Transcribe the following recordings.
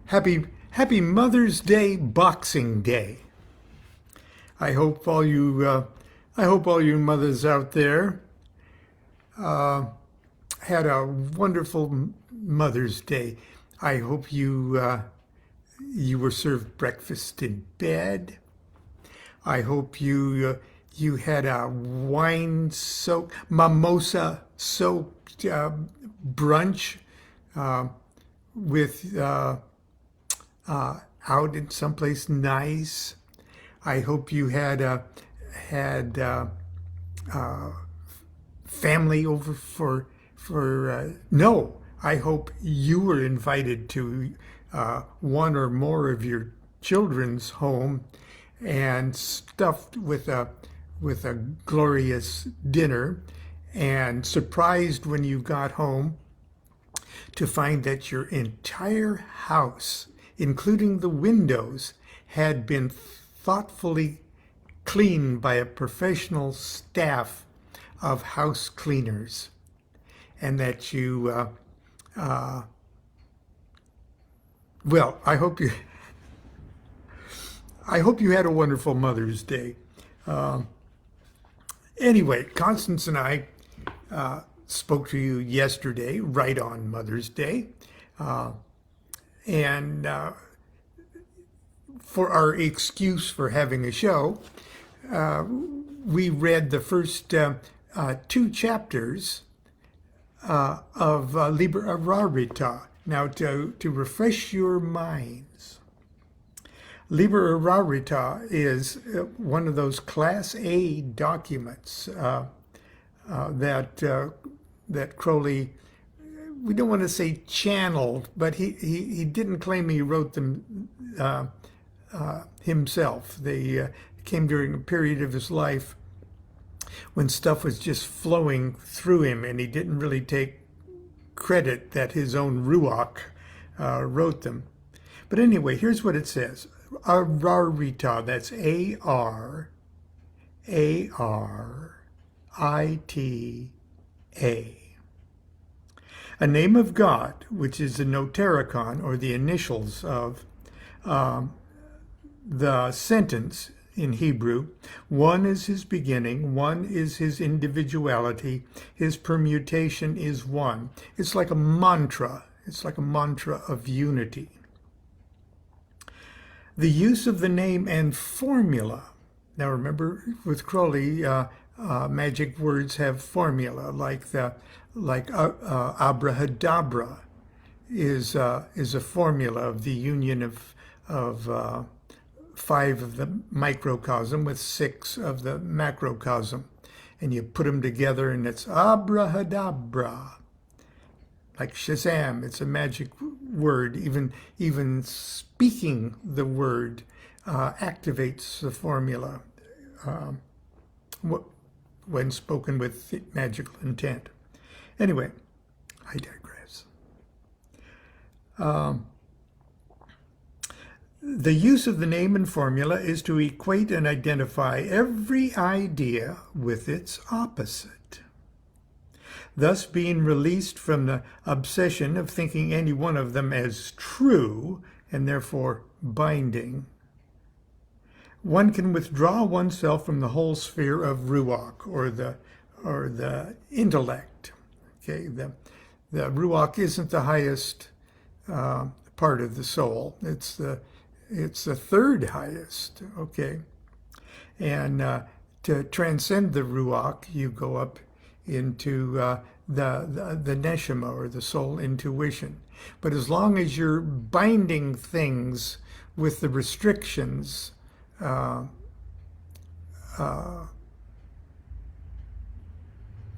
Happy Mother's Day, Boxing Day. I hope all you mothers out there had a wonderful Mother's Day. I hope you were served breakfast in bed. I hope you had a mimosa soaked brunch with out in someplace nice. I hope you had family over for no. I hope you were invited to one or more of your children's home and stuffed with a glorious dinner, and surprised when you got home to find that your entire house, including the windows, had been thoughtfully cleaned by a professional staff of house cleaners, and that you well, I hope you had a wonderful Mother's Day. Anyway, Constance and I spoke to you yesterday, right on Mother's Day, and for our excuse for having a show, we read the first 2 chapters of Liber Ararita. Now, to refresh your minds, Liber Ararita is one of those Class A documents that Crowley, we don't want to say channeled, but he didn't claim he wrote them himself. They came during a period of his life when stuff was just flowing through him, and he didn't really take credit that his own Ruach wrote them. But anyway, here's what it says. Ararita, that's A-R-A-R-I-T-A. A name of God, which is the notaricon, or the initials of the sentence in Hebrew. One is his beginning, one is his individuality, his permutation is one. It's like a mantra. It's like a mantra of unity. The use of the name and formula. Now remember, with Crowley, magic words have formula, like abrahadabra is a formula of the union of 5 of the microcosm with 6 of the macrocosm, and you put them together and it's abrahadabra. Like Shazam, it's a magic word. Even speaking the word activates the formula when spoken with magical intent. Anyway, I digress. The use of the name and formula is to equate and identify every idea with its opposite, thus being released from the obsession of thinking any one of them as true and therefore binding. One can withdraw oneself from the whole sphere of Ruach, or the intellect. Okay, the Ruach isn't the highest part of the soul. It's the 3rd highest. Okay, and to transcend the Ruach, you go up into the neshama, or the soul intuition. But as long as you're binding things with the restrictions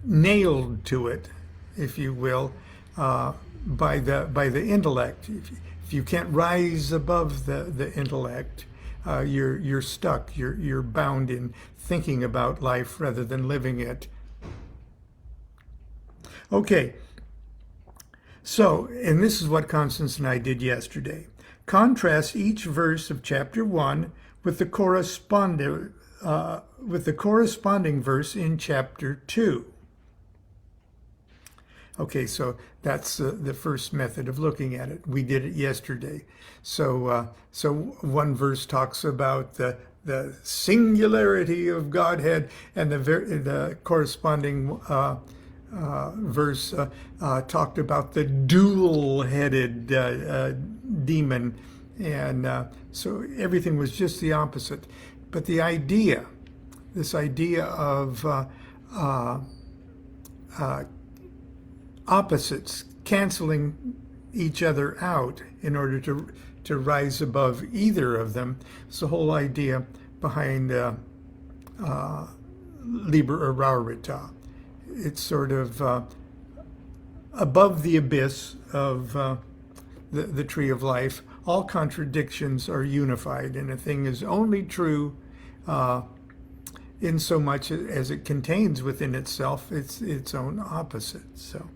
nailed to it, if you will, by the intellect, if you can't rise above the intellect, you're stuck. You're bound in thinking about life rather than living it. Okay, so, and this is what Constance and I did yesterday. Contrast each verse of chapter 1 with the corresponding verse in chapter 2. Okay, so that's the first method of looking at it. We did it yesterday. So one verse talks about the singularity of Godhead, and the corresponding verse talked about the dual-headed demon, and so everything was just the opposite. But this idea of opposites canceling each other out in order to rise above either of them, is the whole idea behind Liber Ararita. It's sort of above the abyss of the tree of life. All contradictions are unified, and a thing is only true in so much as it contains within itself its own opposite. So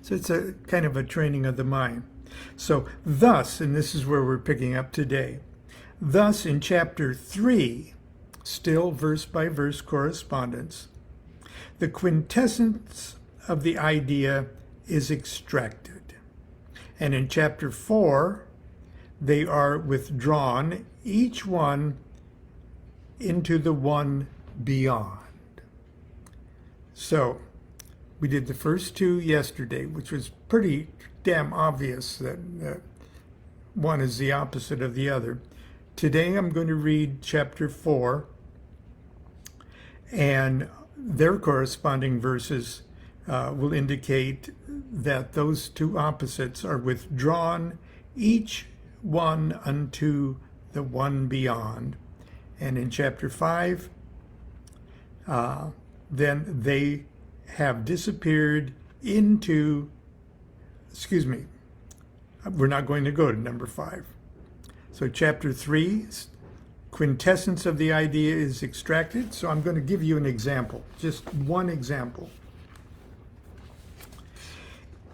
it's a kind of a training of the mind. So thus, and this is where we're picking up today, thus in chapter 3, still verse by verse correspondence, the quintessence of the idea is extracted. And in chapter 4, they are withdrawn, each one into the one beyond. So we did the first two yesterday, which was pretty damn obvious that one is the opposite of the other. Today I'm going to read chapter 4, and their corresponding verses will indicate that those two opposites are withdrawn, each one unto the one beyond. And in chapter 5, then they have disappeared into, we're not going to go to number 5. So chapter 3, quintessence of the idea is extracted. So I'm going to give you an example, just one example.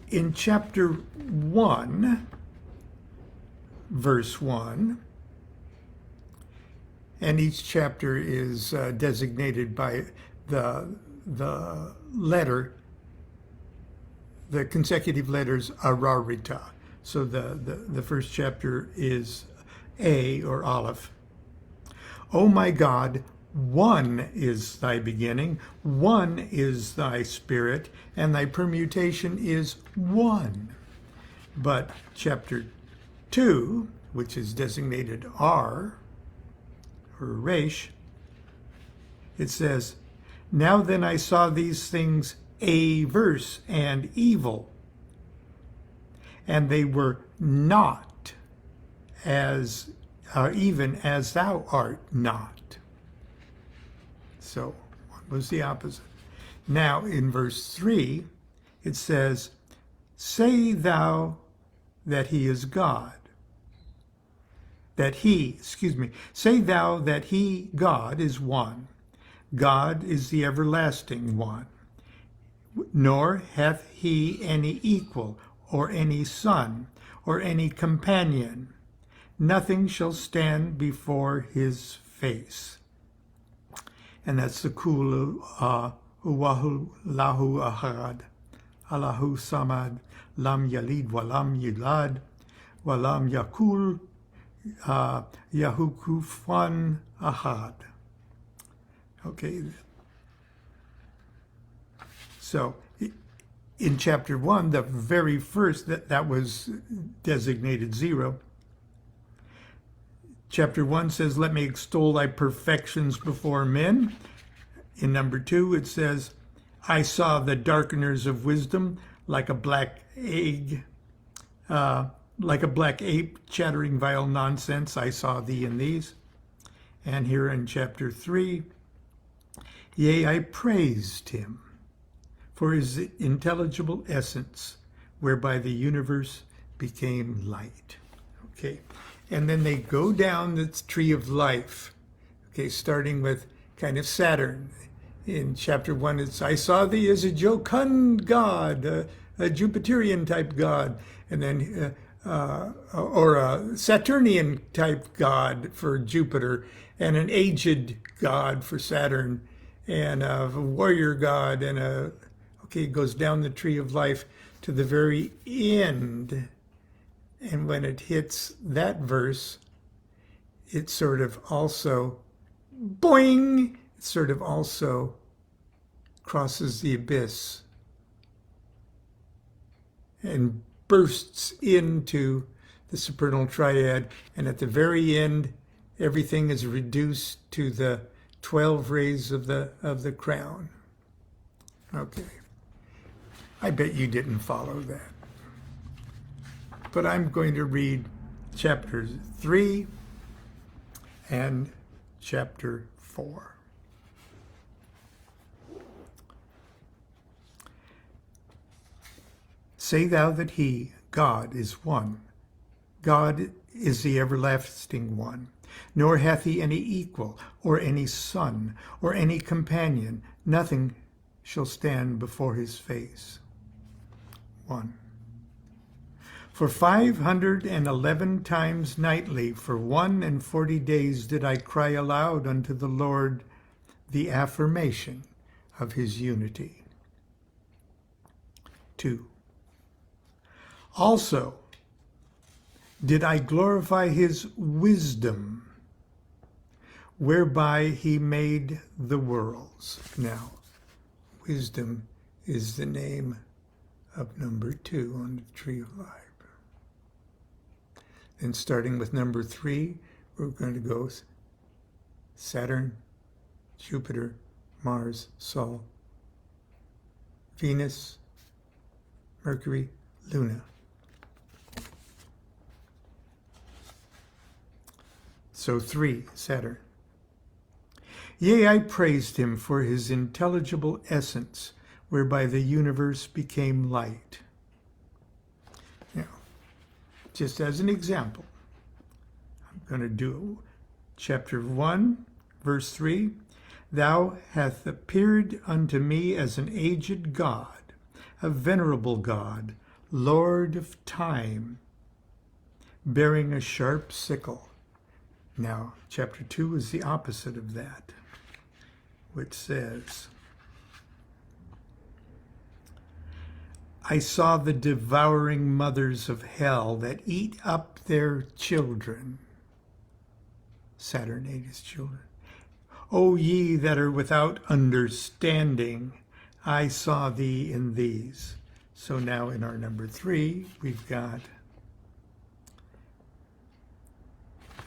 In chapter 1, verse 1, and each chapter is designated by the letter, the consecutive letters Ararita. So the first chapter is A, or Aleph. O my God, one is thy beginning, one is thy spirit, and thy permutation is one. But chapter 2, which is designated R, or Resh, it says, now then I saw these things averse and evil, and they were not as even as thou art not. So what was the opposite? Now in verse 3, it says, say thou that he is God. Say thou that he, God, is one. God is the everlasting one. Nor hath he any equal, or any son, or any companion. Nothing shall stand before his face. And that's the Kul Huwahu Lahu Ahad, Allahu Samad, Lam Yalid Walam Yilad, Walam Yakul Yahukufan Ahad. Okay. So in chapter 1, the very first, that was designated 0. Chapter 1 says, let me extol thy perfections before men. In number 2, it says, I saw the darkeners of wisdom like a black egg, like a black ape chattering vile nonsense. I saw thee in these. And here in chapter 3, yea, I praised him for his intelligible essence, whereby the universe became light. Okay. And then they go down the tree of life, okay, starting with kind of Saturn. In chapter 1, it's, I saw thee as a jocund god, a Jupiterian type god, and then, or a Saturnian type god for Jupiter, and an aged god for Saturn, and a warrior god, and Okay, it goes down the tree of life to the very end. And when it hits that verse, it sort of also, boing, it sort of also crosses the abyss and bursts into the supernal triad. And at the very end, everything is reduced to the 12 rays of the crown. Okay. I bet you didn't follow that. But I'm going to read chapters 3 and chapter 4. Say thou that he, God, is one. God is the everlasting one. Nor hath he any equal, or any son, or any companion. Nothing shall stand before his face. 1. For 511 times nightly, for 41 days did I cry aloud unto the Lord the affirmation of his unity. 2. Also did I glorify his wisdom, whereby he made the worlds. Now, wisdom is the name of number 2 on the tree of life. And starting with number 3, we're going to go Saturn, Jupiter, Mars, Sol, Venus, Mercury, Luna. So 3, Saturn. Yea, I praised him for his intelligible essence, whereby the universe became light. Now, just as an example, I'm going to do chapter 1, verse 3. Thou hast appeared unto me as an aged God, a venerable God, Lord of time, bearing a sharp sickle. Now, chapter 2 is the opposite of that, which says, I saw the devouring mothers of hell that eat up their children. Saturn ate his children. O ye that are without understanding, I saw thee in these. So now in our number 3, we've got,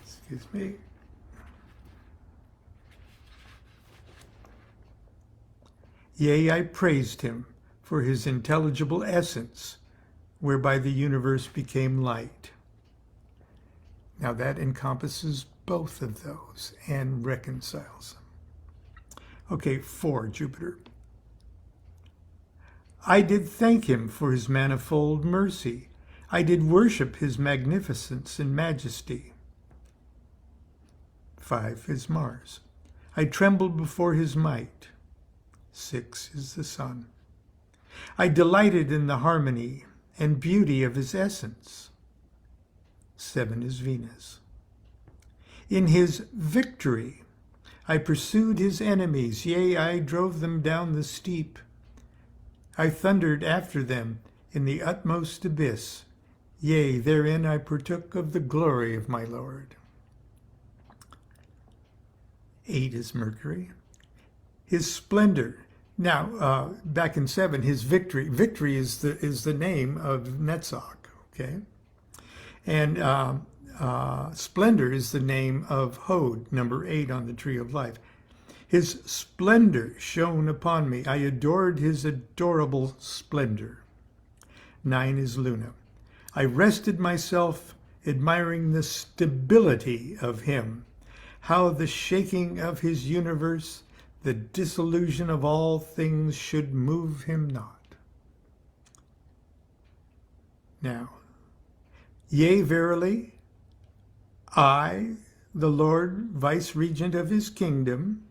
excuse me, yea, I praised him for his intelligible essence, whereby the universe became light. Now that encompasses both of those and reconciles them. Okay, 4, Jupiter. I did thank him for his manifold mercy. I did worship his magnificence and majesty. 5 is Mars. I trembled before his might. 6 is the Sun. I delighted in the harmony and beauty of his essence. 7 is Venus. In his victory, I pursued his enemies. Yea, I drove them down the steep. I thundered after them in the utmost abyss. Yea, therein I partook of the glory of my Lord. 8 is Mercury. His splendor. Now, back in 7, his victory. Victory is the name of Netzach, okay? And splendor is the name of Hod, number 8 on the tree of life. His splendor shone upon me. I adored his adorable splendor. 9 is Luna. I rested myself admiring the stability of him, how the shaking of his universe, the dissolution of all things should move him not. Now, yea, verily, I, the Lord, vice-regent of his kingdom,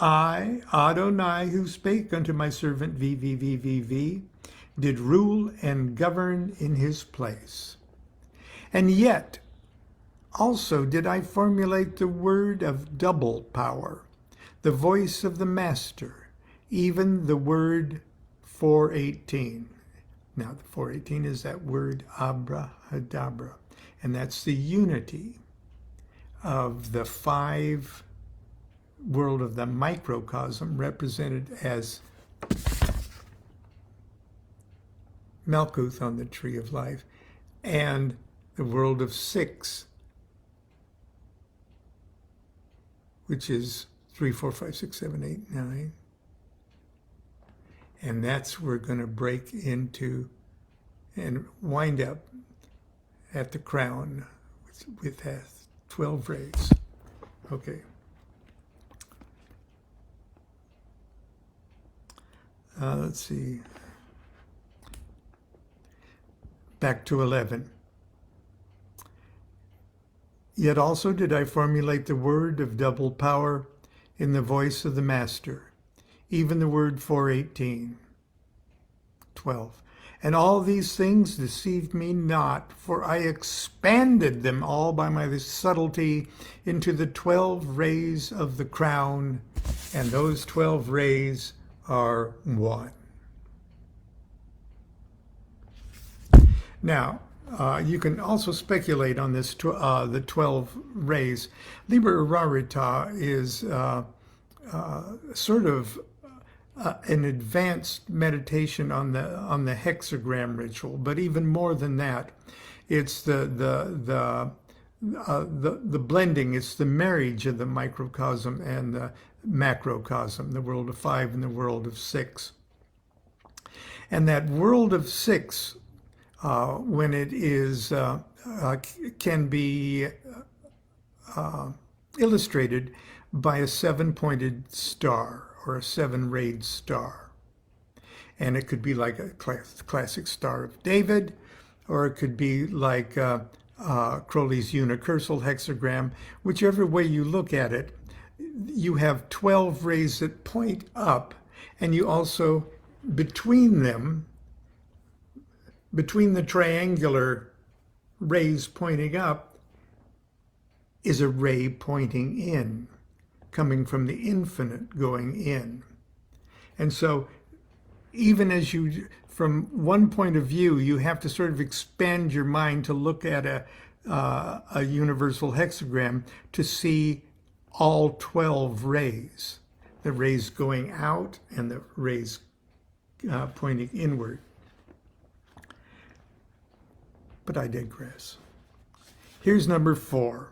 I, Adonai, who spake unto my servant VVVVV, did rule and govern in his place. And yet, also did I formulate the word of double power, the voice of the Master, even the word 418. Now, the 418 is that word abrahadabra, and that's the unity of the 5 world of the microcosm, represented as Malkuth on the tree of life, and the world of 6, which is 3, 4, 5, 6, 7, 8, 9. And that's we're going to break into and wind up at the crown with 12 rays. Okay. Let's see. Back to 11. Yet also did I formulate the word of double power in the voice of the Master, even the word 418. 12. And all these things deceived me not, for I expanded them all by my subtlety into the 12 rays of the crown, and those 12 rays are one. Now, you can also speculate on this, the 12 rays. Liber Ararita is sort of an advanced meditation on the hexagram ritual, but even more than that, it's the blending. It's the marriage of the microcosm and the macrocosm, the world of 5 and the world of 6. And that world of 6, when it is can be illustrated by a 7-pointed star, or a 7-rayed star. And it could be like a classic Star of David, or it could be like Crowley's unicursal hexagram. Whichever way you look at it, you have 12 rays that point up, and you also, between them, between the triangular rays pointing up, is a ray pointing in, coming from the infinite going in. And so even as you, from one point of view, you have to sort of expand your mind to look at a universal hexagram to see all 12 rays, the rays going out and the rays pointing inward. But I digress. Here's number 4.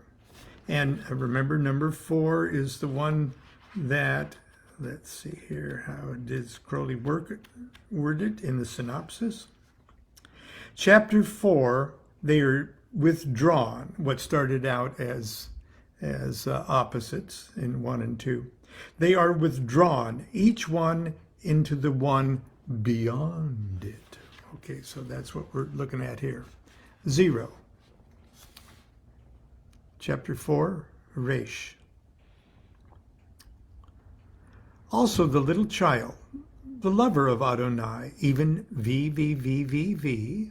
And remember, number 4 is the one that, let's see here, how does Crowley word it in the synopsis? Chapter 4, they are withdrawn, what started out as opposites in 1 and 2. They are withdrawn, each one into the one beyond it. Okay, so that's what we're looking at here. 0. Chapter 4, Resh. Also the little child, the lover of Adonai, even V.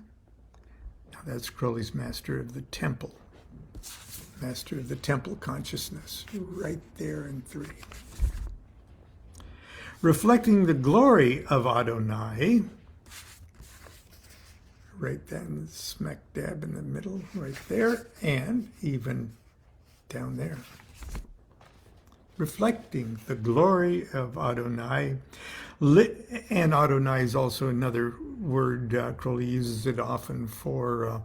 Now that's Crowley's master of the temple. Master of the temple consciousness, right there in 3. Reflecting the glory of Adonai, right then, smack dab in the middle, right there, and even down there. Reflecting the glory of Adonai. And Adonai is also another word, Crowley uses it often for,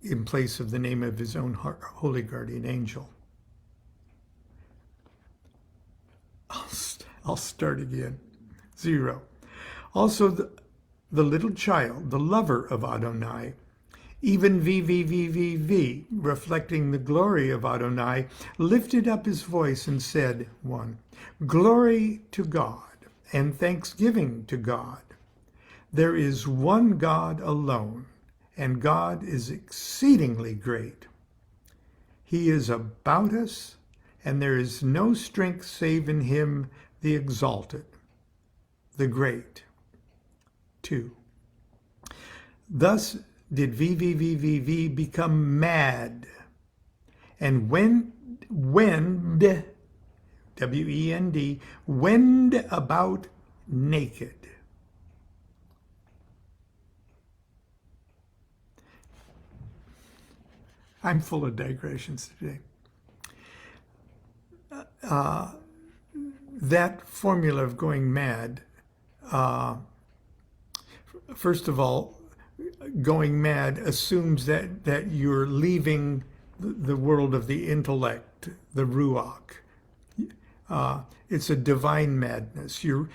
in place of the name of his own holy guardian angel. I'll start again. 0. Also the little child, the lover of Adonai, even V, reflecting the glory of Adonai, lifted up his voice and said, 1, glory to God and thanksgiving to God. There is one God alone, and God is exceedingly great. He is about us, and there is no strength save in him, the exalted, the great. 2. Thus did V become mad, and wend, W-E-N-D, wend about naked. I'm full of digressions today. That formula of going mad, first of all, going mad assumes that you're leaving the world of the intellect, the ruach. It's a divine madness. You're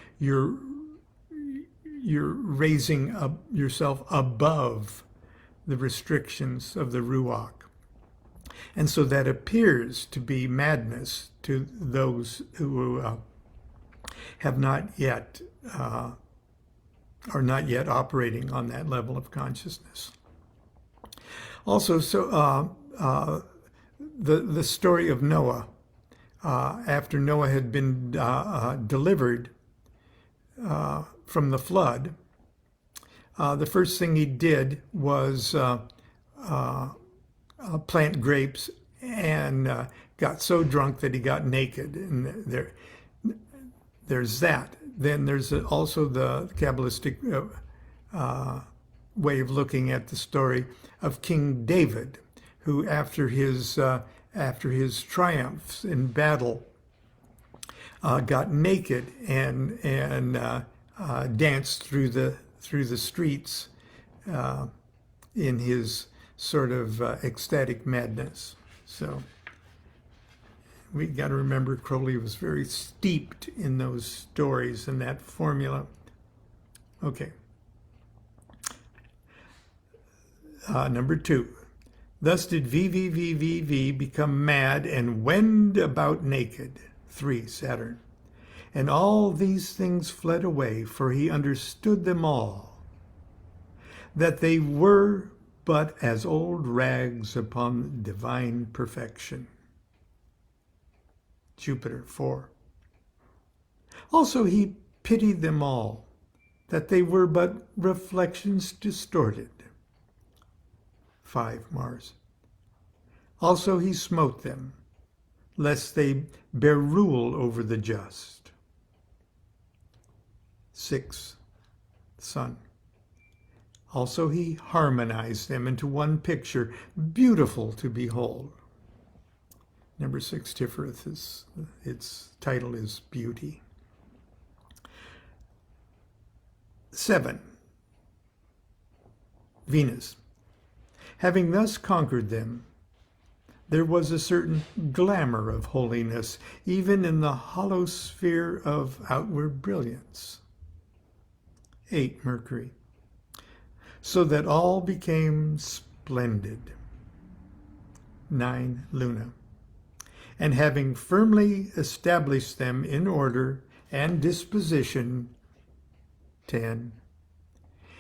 raising up yourself above the restrictions of the ruach. And so that appears to be madness to those who have not yet, are not yet operating on that level of consciousness. Also, the story of Noah, after Noah had been delivered from the flood, the first thing he did was plant grapes and got so drunk that he got naked. And there's that. Then there's also the Kabbalistic way of looking at the story of King David, who after his triumphs in battle got naked and danced through the streets in his sort of ecstatic madness. So we got to remember Crowley was very steeped in those stories and that formula. Okay. Number 2. Thus did VVVVV become mad and wend about naked. 3. Saturn. And all these things fled away, for he understood them all, that they were but as old rags upon divine perfection. Jupiter. 4. Also he pitied them all, that they were but reflections distorted. 5. Mars. Also he smote them, lest they bear rule over the just. 6. Sun. Also he harmonized them into one picture, beautiful to behold. Number 6, Tiferet, its title is Beauty. 7. Venus. Having thus conquered them, there was a certain glamour of holiness, even in the hollow sphere of outward brilliance. 8. Mercury. So that all became splendid. 9. Luna. And having firmly established them in order and disposition. 10.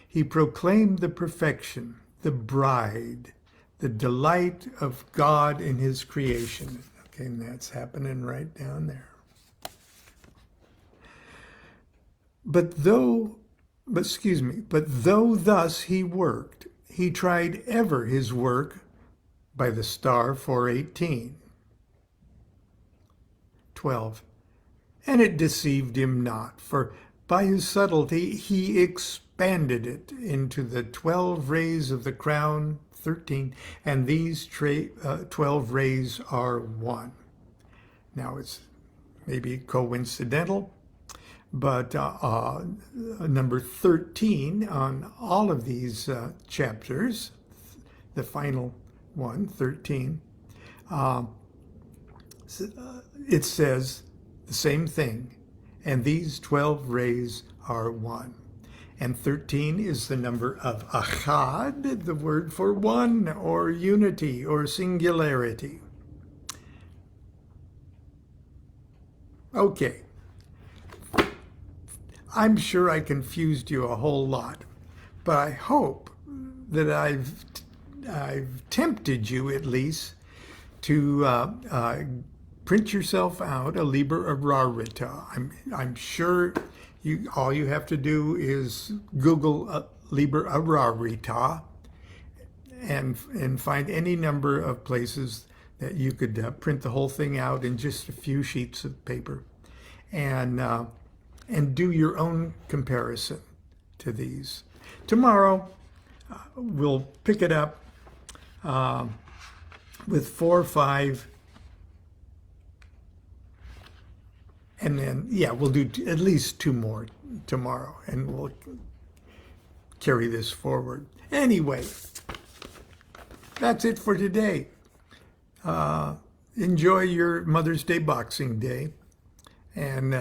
He proclaimed the perfection, the bride, the delight of God in his creation. Okay, and that's happening right down there. But though thus he worked, he tried ever his work by the star 418. 12. And it deceived him not, for by his subtlety he expanded it into the 12 rays of the crown, 13, and these 12 rays are one. Now it's maybe coincidental, but number 13 on all of these chapters, the final one, 13, it says the same thing, and these 12 rays are one. And 13 is the number of achad, the word for one, or unity, or singularity. Okay. I'm sure I confused you a whole lot, but I hope that I've tempted you at least to print yourself out a Liber Ararita. I'm sure all you have to do is Google Liber Ararita and find any number of places that you could print the whole thing out in just a few sheets of paper, and do your own comparison to these. Tomorrow we'll pick it up with 4, 5, and then, yeah, we'll do at least 2 more tomorrow, and we'll carry this forward. Anyway, that's it for today. Enjoy your Mother's Day Boxing Day, and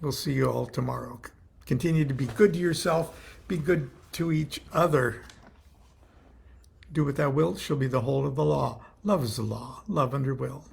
we'll see you all tomorrow. Continue to be good to yourself, be good to each other. Do what thou wilt shall be the whole of the law. Love is the law, love under will.